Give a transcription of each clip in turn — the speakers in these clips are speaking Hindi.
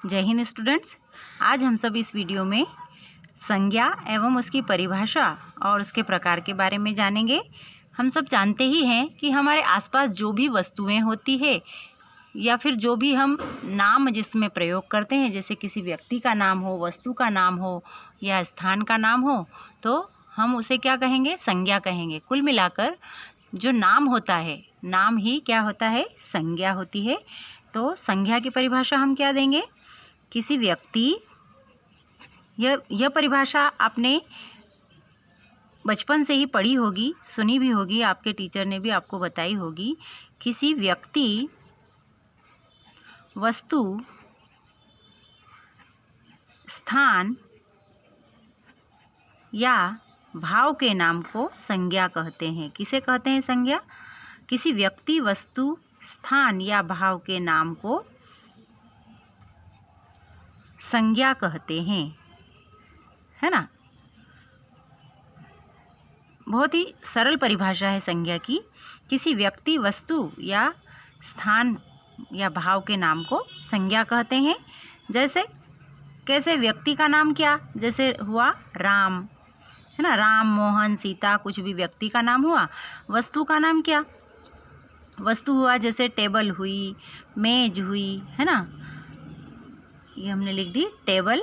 जय हिंद स्टूडेंट्स। आज हम सब इस वीडियो में संज्ञा एवं उसकी परिभाषा और उसके प्रकार के बारे में जानेंगे। हम सब जानते ही हैं कि हमारे आसपास जो भी वस्तुएं होती है या फिर जो भी हम नाम जिसमें प्रयोग करते हैं, जैसे किसी व्यक्ति का नाम हो, वस्तु का नाम हो या स्थान का नाम हो, तो हम उसे क्या कहेंगे? संज्ञा कहेंगे। कुल मिलाकर जो नाम होता है, नाम ही क्या होता है? संज्ञा होती है। तो संज्ञा की परिभाषा हम क्या देंगे? किसी व्यक्ति, यह परिभाषा आपने बचपन से ही पढ़ी होगी, सुनी भी होगी, आपके टीचर ने भी आपको बताई होगी। किसी व्यक्ति, वस्तु, स्थान या भाव के नाम को संज्ञा कहते हैं। किसे कहते हैं संज्ञा? किसी व्यक्ति, वस्तु, स्थान या भाव के नाम को संज्ञा कहते हैं, है ना। बहुत ही सरल परिभाषा है संज्ञा की। किसी व्यक्ति, वस्तु या स्थान या भाव के नाम को संज्ञा कहते हैं। जैसे कैसे? व्यक्ति का नाम क्या? जैसे हुआ राम, है ना, राम, मोहन, सीता, कुछ भी व्यक्ति का नाम हुआ। वस्तु का नाम क्या? वस्तु हुआ जैसे टेबल हुई, मेज हुई, है ना, ये हमने लिख दी टेबल।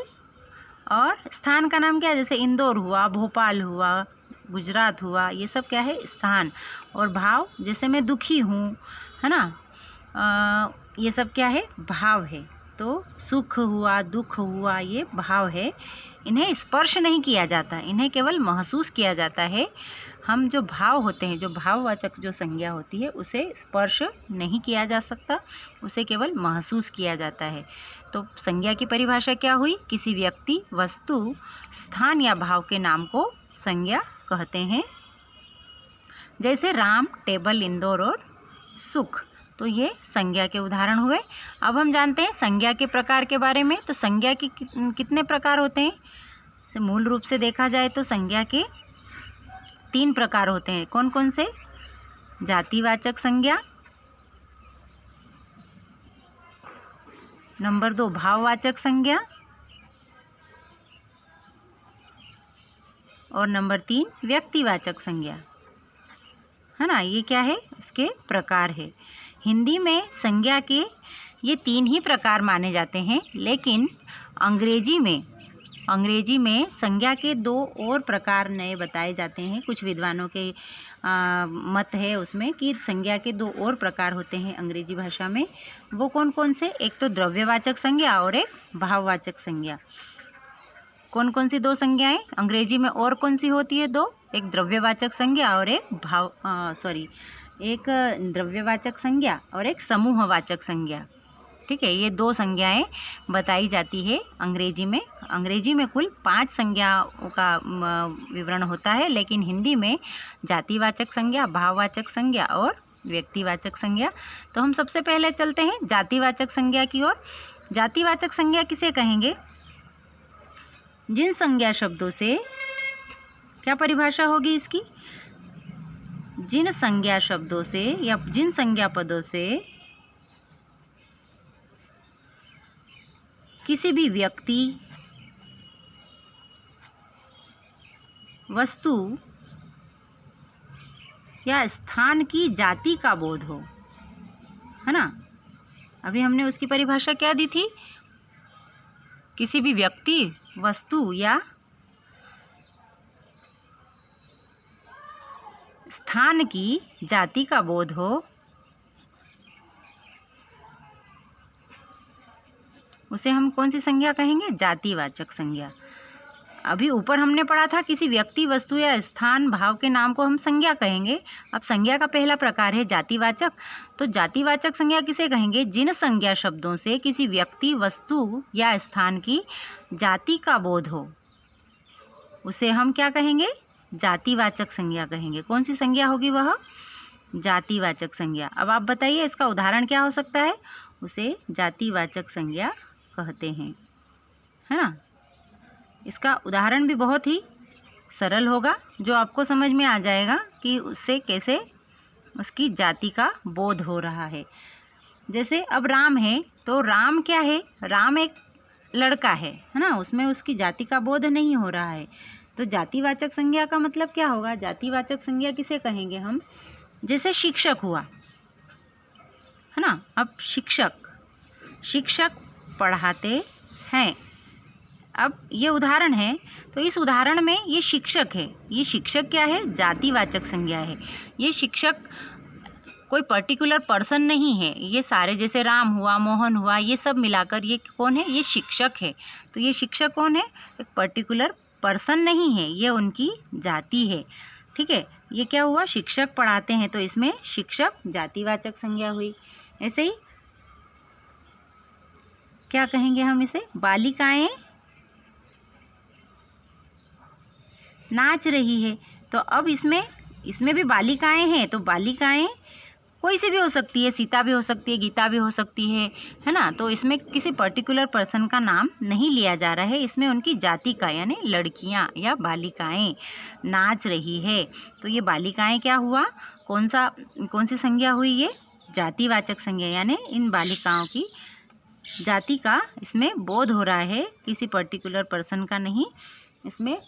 और स्थान का नाम क्या है? जैसे इंदौर हुआ, भोपाल हुआ, गुजरात हुआ, ये सब क्या है? स्थान। और भाव, जैसे मैं दुखी हूँ, है ना, ये सब क्या है? भाव है। तो सुख हुआ, दुख हुआ, ये भाव है। इन्हें स्पर्श नहीं किया जाता, इन्हें केवल महसूस किया जाता है। हम जो भाव होते हैं, जो भाववाचक जो संज्ञा होती है, उसे स्पर्श नहीं किया जा सकता, उसे केवल महसूस किया जाता है। तो संज्ञा की परिभाषा क्या हुई? किसी व्यक्ति, वस्तु, स्थान या भाव के नाम को संज्ञा कहते हैं। जैसे राम, टेबल, इंदौर और सुख, तो ये संज्ञा के उदाहरण हुए। अब हम जानते हैं संज्ञा के प्रकार के बारे में। तो संज्ञा के कितने प्रकार होते हैं? से मूल रूप से देखा जाए तो संज्ञा के 3 प्रकार होते हैं। कौन कौन से? जातिवाचक संज्ञा, नंबर 2 भाववाचक संज्ञा, और नंबर 3 व्यक्तिवाचक संज्ञा, है ना। ये क्या है? इसके प्रकार है। हिंदी में संज्ञा के ये 3 ही प्रकार माने जाते हैं, लेकिन अंग्रेजी में संज्ञा के 2 और प्रकार नए बताए जाते हैं। कुछ विद्वानों के मत है उसमें कि संज्ञा के 2 और प्रकार होते हैं अंग्रेजी भाषा में। वो कौन कौन से? एक तो द्रव्यवाचक संज्ञा और एक भाववाचक संज्ञा। कौन कौन सी 2 संज्ञाएं अंग्रेजी में और कौन सी होती है? 2। एक द्रव्यवाचक संज्ञा और एक द्रव्यवाचक संज्ञा और एक समूहवाचक संज्ञा। ठीक है, ये 2 संज्ञाएं बताई जाती है अंग्रेजी में। अंग्रेजी में कुल 5 संज्ञाओं का विवरण होता है, लेकिन हिंदी में जातिवाचक संज्ञा, भाववाचक संज्ञा और व्यक्तिवाचक संज्ञा। तो हम सबसे पहले चलते हैं जातिवाचक संज्ञा की ओर। जातिवाचक संज्ञा किसे कहेंगे? जिन संज्ञा शब्दों से, क्या परिभाषा होगी इसकी? जिन संज्ञा शब्दों से या जिन संज्ञा पदों से किसी भी व्यक्ति, वस्तु या स्थान की जाति का बोध हो, है ना। अभी हमने उसकी परिभाषा क्या दी थी? किसी भी व्यक्ति, वस्तु या स्थान की जाति का बोध हो, उसे हम कौन सी संज्ञा कहेंगे? जातिवाचक संज्ञा। अभी ऊपर हमने पढ़ा था किसी व्यक्ति, वस्तु या स्थान, भाव के नाम को हम संज्ञा कहेंगे। अब संज्ञा का पहला प्रकार है जातिवाचक। तो जातिवाचक संज्ञा किसे कहेंगे? जिन संज्ञा शब्दों से किसी व्यक्ति, वस्तु या स्थान की जाति का बोध हो, उसे हम क्या कहेंगे? जातिवाचक संज्ञा कहेंगे। कौन सी संज्ञा होगी वह? जातिवाचक संज्ञा। अब आप बताइए इसका उदाहरण क्या हो सकता है? उसे जातिवाचक संज्ञा कहते हैं, है ना। इसका उदाहरण भी बहुत ही सरल होगा, जो आपको समझ में आ जाएगा कि उससे कैसे उसकी जाति का बोध हो रहा है। जैसे अब राम है, तो राम क्या है? राम एक लड़का है ना, उसमें उसकी जाति का बोध नहीं हो रहा है। तो जातिवाचक संज्ञा का मतलब क्या होगा? जातिवाचक संज्ञा किसे कहेंगे हम? जैसे शिक्षक हुआ, है ना। अब शिक्षक पढ़ाते हैं। अब ये उदाहरण है, तो इस उदाहरण में ये शिक्षक है। ये शिक्षक क्या है? जातिवाचक संज्ञा है। ये शिक्षक कोई पर्टिकुलर पर्सन नहीं है। ये सारे जैसे राम हुआ, मोहन हुआ, ये सब मिलाकर ये कौन है? ये शिक्षक है। तो ये शिक्षक कौन है? एक पर्टिकुलर पर्सन नहीं है, ये उनकी जाति है। ठीक है, ये क्या हुआ? शिक्षक पढ़ाते हैं, तो इसमें शिक्षक जातिवाचक संज्ञा हुई। ऐसे ही क्या कहेंगे हम इसे? बालिकाएं नाच रही है। तो अब इसमें भी बालिकाएं हैं, तो बालिकाएं कोई सी भी हो सकती है, सीता भी हो सकती है, गीता भी हो सकती है ना। तो इसमें किसी पर्टिकुलर पर्सन का नाम नहीं लिया जा रहा है, इसमें उनकी जाति का, यानी लड़कियां या बालिकाएं नाच रही है। तो ये बालिकाएं क्या हुआ? कौन सी संज्ञा हुई? ये जातिवाचक संज्ञा, यानी इन बालिकाओं की जाति का इसमें बोध हो रहा है, किसी पर्टिकुलर पर्सन का नहीं, इसमें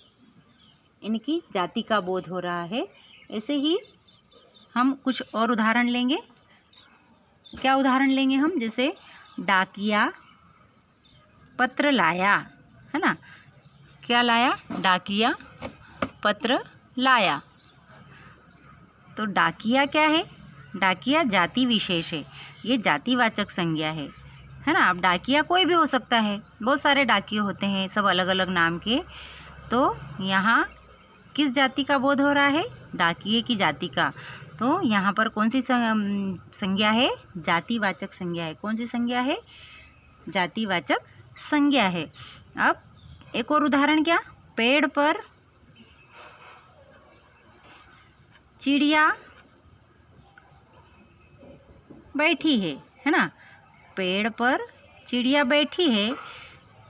इनकी जाति का बोध हो रहा है। ऐसे ही हम कुछ और उदाहरण लेंगे। क्या उदाहरण लेंगे हम? जैसे डाकिया पत्र लाया, है ना। क्या लाया? डाकिया पत्र लाया। तो डाकिया क्या है? डाकिया जाति विशेष है, ये जातिवाचक संज्ञा है ना। अब डाकिया कोई भी हो सकता है, बहुत सारे डाकिये होते हैं, सब अलग अलग नाम के। तो यहाँ किस जाति का बोध हो रहा है? डाकिये की जाति का। तो यहाँ पर कौन सी संज्ञा है? जातिवाचक संज्ञा है। कौन सी संज्ञा है? जातिवाचक संज्ञा है। अब एक और उदाहरण, क्या? पेड़ पर चिड़िया बैठी है ना। पेड़ पर चिड़िया बैठी है।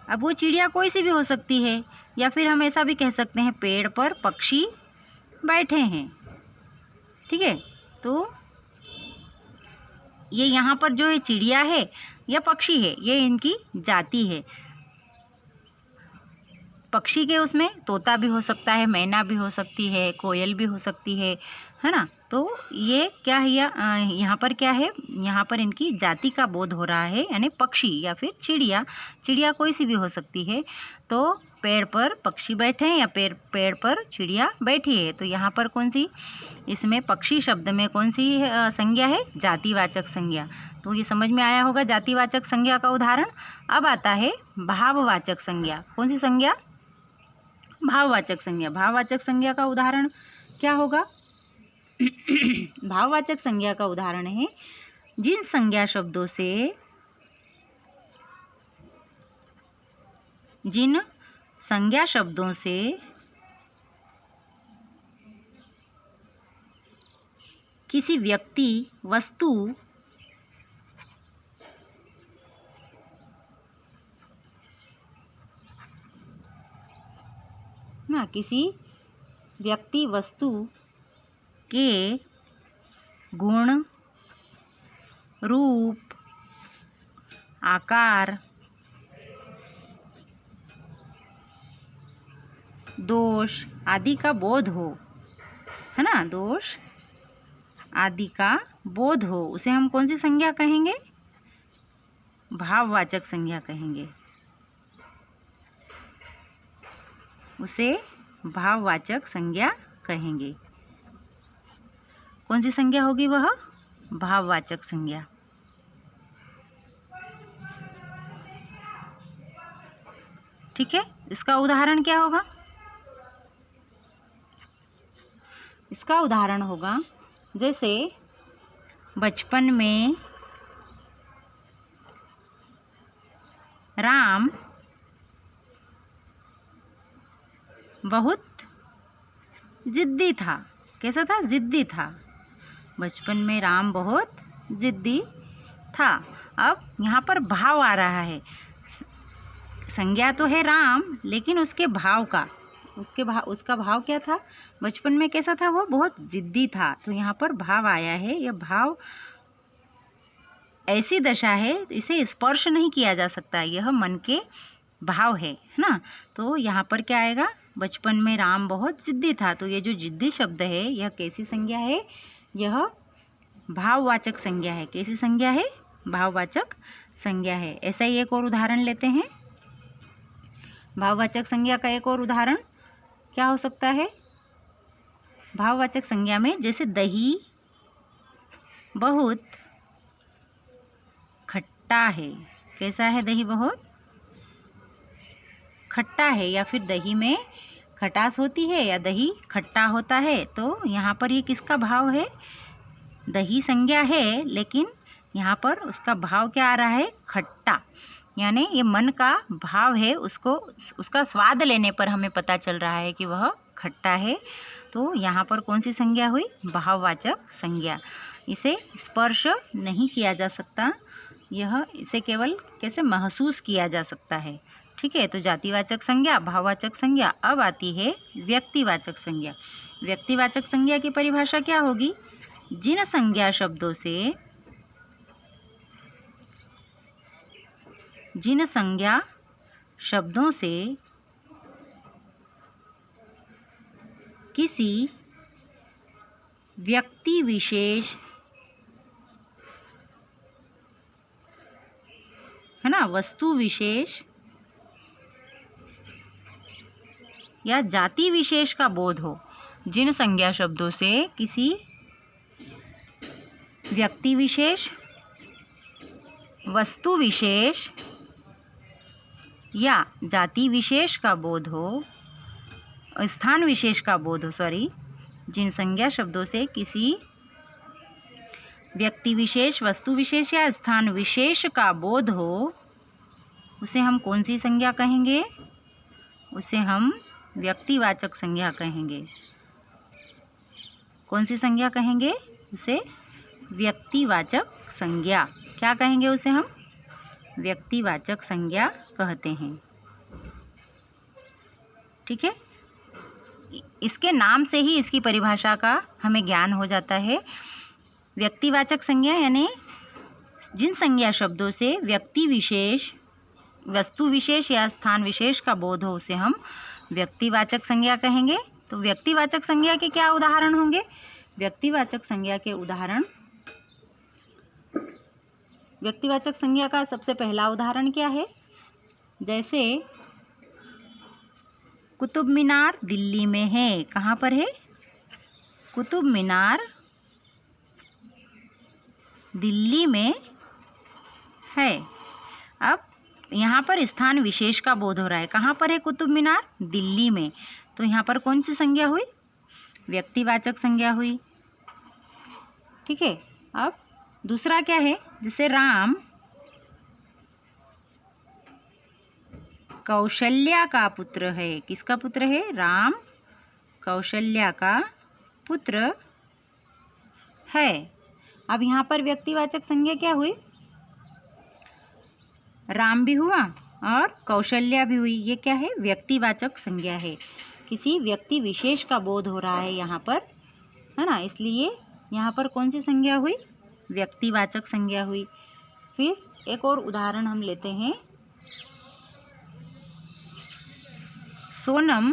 अब वो चिड़िया कोई सी भी हो सकती है, या फिर हम ऐसा भी कह सकते हैं पेड़ पर पक्षी बैठे हैं। ठीक है, तो ये यहाँ पर जो है चिड़िया है या पक्षी है, ये इनकी जाति है। पक्षी के उसमें तोता भी हो सकता है, मैना भी हो सकती है, कोयल भी हो सकती है ना। तो ये क्या है? यहाँ पर क्या है? यहाँ पर इनकी जाति का बोध हो रहा है, यानी पक्षी या फिर चिड़िया कोई सी भी हो सकती है। तो पेड़ पर पक्षी बैठे हैं या पेड़ पर चिड़िया बैठी है। तो यहाँ पर कौन सी, इसमें पक्षी शब्द में कौन सी संज्ञा है? जातिवाचक संज्ञा। तो ये समझ में आया होगा जातिवाचक संज्ञा का उदाहरण। अब आता है भाववाचक संज्ञा। कौन सी संज्ञा? भाववाचक संज्ञा। भाववाचक संज्ञा का उदाहरण क्या होगा? भाववाचक संज्ञा का उदाहरण है जिन संज्ञा शब्दों से किसी व्यक्ति, वस्तु ना, किसी व्यक्ति वस्तु के गुण, रूप, आकार, दोष आदि का बोध हो, है ना। दोष आदि का बोध हो, उसे हम कौन सी संज्ञा कहेंगे? भाववाचक संज्ञा कहेंगे। उसे भाववाचक संज्ञा कहेंगे। कौन सी संज्ञा होगी वह? भाववाचक संज्ञा। ठीक है, इसका उदाहरण क्या होगा? इसका उदाहरण होगा जैसे बचपन में राम बहुत जिद्दी था। कैसा था? जिद्दी था। बचपन में राम बहुत जिद्दी था। अब यहाँ पर भाव आ रहा है। संज्ञा तो है राम, लेकिन उसके भाव का, उसका भाव क्या था? बचपन में कैसा था? वो बहुत जिद्दी था। तो यहाँ पर भाव आया है। यह भाव ऐसी दशा है, इसे स्पर्श नहीं किया जा सकता। यह मन के भाव है ना। तो यहाँ पर क्या आएगा, बचपन में राम बहुत जिद्दी था। तो ये जो जिद्दी शब्द है यह कैसी संज्ञा है, यह भाववाचक संज्ञा है। कैसी संज्ञा है, भाववाचक संज्ञा है। ऐसा ही एक और उदाहरण लेते हैं। भाववाचक संज्ञा का एक और उदाहरण क्या हो सकता है, भाववाचक संज्ञा में जैसे दही बहुत खट्टा है। कैसा है, दही बहुत खट्टा है, या फिर दही में खटास होती है या दही खट्टा होता है। तो यहाँ पर ये किसका भाव है, दही संज्ञा है, लेकिन यहाँ पर उसका भाव क्या आ रहा है, खट्टा। यानी ये मन का भाव है, उसका स्वाद लेने पर हमें पता चल रहा है कि वह खट्टा है। तो यहाँ पर कौन सी संज्ञा हुई, भाववाचक संज्ञा। इसे स्पर्श नहीं किया जा सकता, इसे केवल कैसे महसूस किया जा सकता है। ठीक है, तो जातिवाचक संज्ञा, भाववाचक संज्ञा। अब आती है व्यक्तिवाचक संज्ञा। व्यक्तिवाचक संज्ञा की परिभाषा क्या होगी, जिन संज्ञा शब्दों से किसी व्यक्ति विशेष, है ना, वस्तु विशेष या जाति विशेष का बोध हो। जिन संज्ञा शब्दों से किसी व्यक्ति विशेष, वस्तु विशेष या जाति विशेष का बोध हो, स्थान विशेष का बोध हो, जिन संज्ञा शब्दों से किसी व्यक्ति विशेष, वस्तु विशेष या स्थान विशेष का बोध हो, उसे हम कौन सी संज्ञा कहेंगे, उसे हम व्यक्तिवाचक संज्ञा कहेंगे। कौन सी संज्ञा कहेंगे, उसे व्यक्तिवाचक संज्ञा। क्या कहेंगे उसे हम, व्यक्तिवाचक संज्ञा कहते हैं। ठीक है, इसके नाम से ही इसकी परिभाषा का हमें ज्ञान हो जाता है। व्यक्तिवाचक संज्ञा यानी जिन संज्ञा शब्दों से व्यक्ति विशेष, वस्तु विशेष या स्थान विशेष का बोध हो, उसे हम व्यक्तिवाचक संज्ञा कहेंगे। तो व्यक्तिवाचक संज्ञा के क्या उदाहरण होंगे, व्यक्तिवाचक संज्ञा के उदाहरण, व्यक्तिवाचक संज्ञा का सबसे पहला उदाहरण क्या है, जैसे कुतुब मीनार दिल्ली में है। कहाँ पर है, कुतुब मीनार दिल्ली में है। अब यहाँ पर स्थान विशेष का बोध हो रहा है। कहाँ पर है कुतुब मीनार, दिल्ली में। तो यहाँ पर कौन सी संज्ञा हुई, व्यक्तिवाचक संज्ञा हुई। ठीक है, अब दूसरा क्या है, जैसे राम कौशल्या का पुत्र है। किसका पुत्र है, राम कौशल्या का पुत्र है। अब यहाँ पर व्यक्तिवाचक संज्ञा क्या हुई, राम भी हुआ और कौशल्या भी हुई। ये क्या है, व्यक्तिवाचक संज्ञा है। किसी व्यक्ति विशेष का बोध हो रहा है यहाँ पर, है ना, इसलिए यहाँ पर कौन सी संज्ञा हुई, व्यक्तिवाचक संज्ञा हुई। फिर एक और उदाहरण हम लेते हैं। सोनम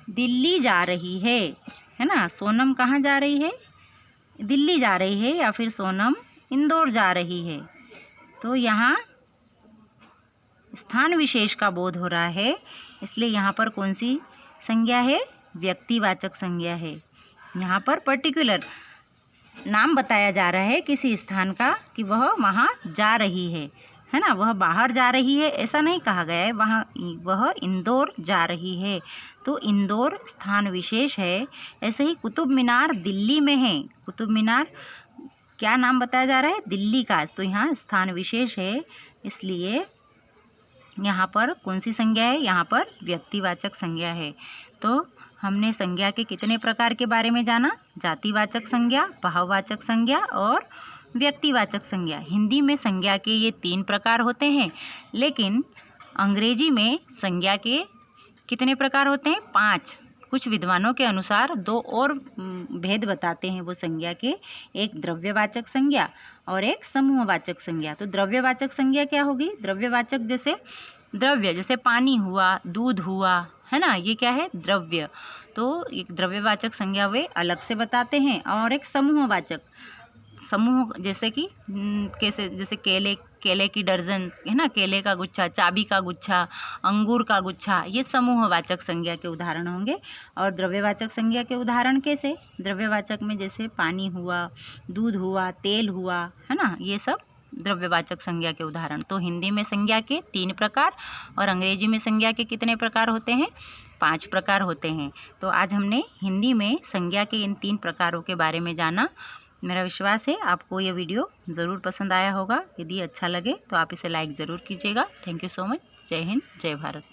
दिल्ली जा रही है ना। सोनम कहाँ जा रही है, दिल्ली जा रही है, या फिर सोनम इंदौर जा रही है। तो यहाँ स्थान विशेष का बोध हो रहा है, इसलिए यहाँ पर कौन सी संज्ञा है, व्यक्तिवाचक संज्ञा है। यहाँ पर पर्टिकुलर नाम बताया जा रहा है किसी स्थान का कि वह वहाँ जा रही है ना, वह बाहर जा रही है, ऐसा नहीं कहा गया है। वह इंदौर जा रही है, तो इंदौर स्थान विशेष है। ऐसे ही कुतुब मीनार दिल्ली में है। कुतुब मीनार क्या नाम बताया जा रहा है, दिल्ली का, तो यहाँ स्थान विशेष है, इसलिए यहाँ पर कौन सी संज्ञा है, यहाँ पर व्यक्तिवाचक संज्ञा है। तो हमने संज्ञा के कितने प्रकार के बारे में जाना, जातिवाचक संज्ञा, भाववाचक संज्ञा और व्यक्तिवाचक संज्ञा। हिंदी में संज्ञा के ये 3 प्रकार होते हैं, लेकिन अंग्रेजी में संज्ञा के कितने प्रकार होते हैं, 5। कुछ विद्वानों के अनुसार 2 और भेद बताते हैं वो संज्ञा के, एक द्रव्यवाचक संज्ञा और एक समूहवाचक संज्ञा। तो द्रव्यवाचक संज्ञा क्या होगी, द्रव्यवाचक जैसे द्रव्य जैसे पानी हुआ, दूध हुआ, है ना, ये क्या है, द्रव्य। तो एक द्रव्यवाचक संज्ञा वे अलग से बताते हैं। और एक समूहवाचक, समूह जैसे कि कैसे, जैसे केले की दर्जन, है ना, केले का गुच्छा, चाबी का गुच्छा, अंगूर का गुच्छा, ये समूहवाचक संज्ञा के उदाहरण होंगे। और द्रव्यवाचक संज्ञा के उदाहरण कैसे, द्रव्यवाचक में जैसे पानी हुआ, दूध हुआ, तेल हुआ, है ना, ये सब द्रव्यवाचक संज्ञा के उदाहरण। तो हिंदी में संज्ञा के 3 प्रकार और अंग्रेजी में संज्ञा के कितने प्रकार होते हैं, 5 प्रकार होते हैं। तो आज हमने हिंदी में संज्ञा के इन 3 प्रकारों के बारे में जाना। मेरा विश्वास है आपको ये वीडियो ज़रूर पसंद आया होगा। यदि अच्छा लगे तो आप इसे लाइक ज़रूर कीजिएगा। Thank you so much. जय हिंद, जय भारत।